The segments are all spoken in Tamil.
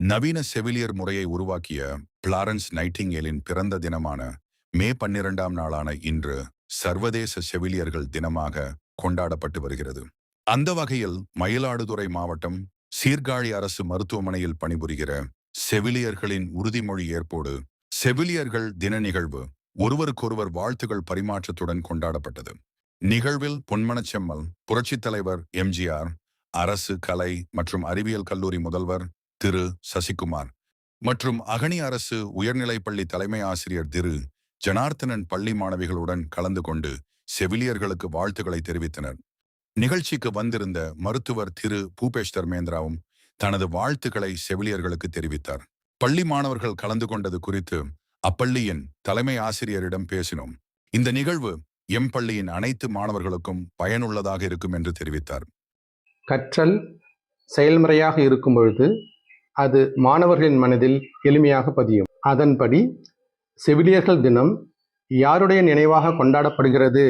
நவீன செவிலியர் முறையை உருவாக்கிய பிளாரன்ஸ் நைட்டிங்கேலின் பிறந்த தினமான மே 12ஆம் நாளான இன்று சர்வதேச செவிலியர்கள் தினமாக கொண்டாடப்பட்டு வருகிறது. அந்த வகையில் மயிலாடுதுறை மாவட்டம் சீர்காழி அரசு மருத்துவமனையில் பணிபுரிகிற செவிலியர்களின் உறுதிமொழி ஏற்போடு செவிலியர்கள் தின நிகழ்வு ஒருவருக்கொருவர் வாழ்த்துகள் பரிமாற்றத்துடன் கொண்டாடப்பட்டது. நிகழ்வில் பொன்மனச்செம்மல், புரட்சித் தலைவர் எம்ஜிஆர், அரசு கலை மற்றும் அறிவியல் கல்லூரி முதல்வர் திரு சசிகுமார் மற்றும் அகனி அரசு உயர்நிலைப்பள்ளி தலைமை ஆசிரியர் திரு ஜனார்த்தனன் பள்ளி மாணவிகளுடன் கலந்து கொண்டு செவிலியர்களுக்கு வாழ்த்துக்களை தெரிவித்தனர். நிகழ்ச்சிக்கு வந்திருந்த மருத்துவர் திரு பூபேஷ் தர்மேந்திராவும் தனது வாழ்த்துக்களை செவிலியர்களுக்கு தெரிவித்தார். பள்ளி மாணவர்கள் கலந்து கொண்டது குறித்து அப்பள்ளியின் தலைமை ஆசிரியரிடம் பேசினோம். இந்த நிகழ்வு எம் பள்ளியின் அனைத்து மாணவர்களுக்கும் பயனுள்ளதாக இருக்கும் என்று தெரிவித்தார். கற்றல் செயல்முறையாக இருக்கும் பொழுது அது மாணவர்களின் மனதில் எளிமையாக பதியும். அதன்படி செவிலியர்கள் தினம் யாருடைய நினைவாக கொண்டாடப்படுகிறது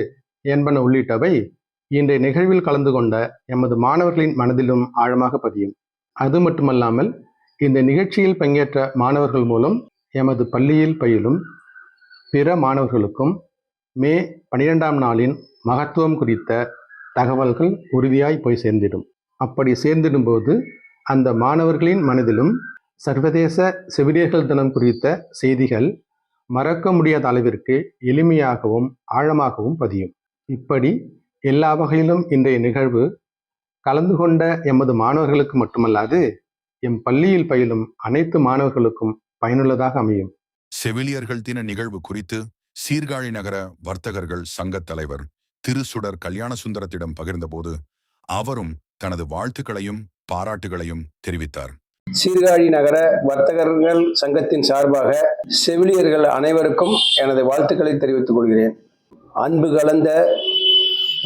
என்பன உள்ளிட்டவை இன்றைய நிகழ்வில் கலந்து கொண்ட எமது மாணவர்களின் மனதிலும் ஆழமாக பதியும். அது மட்டுமல்லாமல் இந்த நிகழ்ச்சியில் பங்கேற்ற மாணவர்கள் மூலம் எமது பள்ளியில் பயிலும் பிற மாணவர்களுக்கும் மே 12ஆம் நாளின் மகத்துவம் குறித்த தகவல்கள் உறுதியாய் போய் சேர்ந்திடும். அப்படி சேர்ந்திடும்போது அந்த மாணவர்களின் மனதிலும் சர்வதேச செவிலியர்கள் தினம் குறித்த செய்திகள் மறக்க முடியாத அளவிற்கு எளிமையாகவும் ஆழமாகவும் பதியும். இப்படி எல்லா வகையிலும் இன்றைய நிகழ்வு கலந்து கொண்ட எமது மாணவர்களுக்கு மட்டுமல்லாது எம் பள்ளியில் பயிலும் அனைத்து மாணவர்களுக்கும் பயனுள்ளதாக அமையும். செவிலியர்கள் தின நிகழ்வு குறித்து சீர்காழி நகர வர்த்தகர்கள் சங்கத் தலைவர் திரு சுடர் கல்யாணசுந்தரத்திடம் பகிர்ந்தபோது அவரும் தனது வாழ்த்துக்களையும் பாராட்டுகளையும் தெரிவித்தார். சீர்காழி நகர வர்த்தகர்கள் சங்கத்தின் சார்பாக செவிலியர்கள் அனைவருக்கும் எனது வாழ்த்துக்களை தெரிவித்துக் கொள்கிறேன். அன்பு கலந்த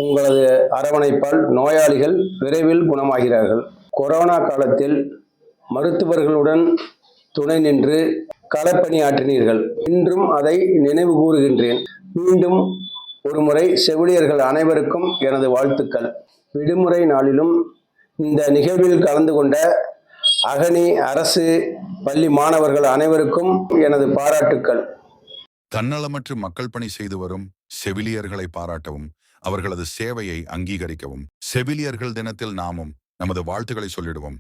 உங்களது அரவணைப்பால் நோயாளிகள் விரைவில் குணமாகிறார்கள். கொரோனா காலத்தில் மருத்துவர்களுடன் துணை நின்று களப்பணியாற்றினீர்கள். இன்றும் அதை நினைவு கூறுகின்றேன். மீண்டும் ஒருமுறை செவிலியர்கள் அனைவருக்கும் எனது வாழ்த்துக்கள். விடுமுறை நாளிலும் இந்த நிகழ்வில் கலந்து கொண்ட அகனி அரசு பள்ளி மாணவர்கள் அனைவருக்கும் எனது பாராட்டுக்கள். தன்னலமற்று மக்கள் பணி செய்து வரும் செவிலியர்களை பாராட்டவும் அவர்களது சேவையை அங்கீகரிக்கவும் செவிலியர்கள் தினத்தில் நாமும் நமது வாழ்த்துக்களை சொல்லிடுவோம்.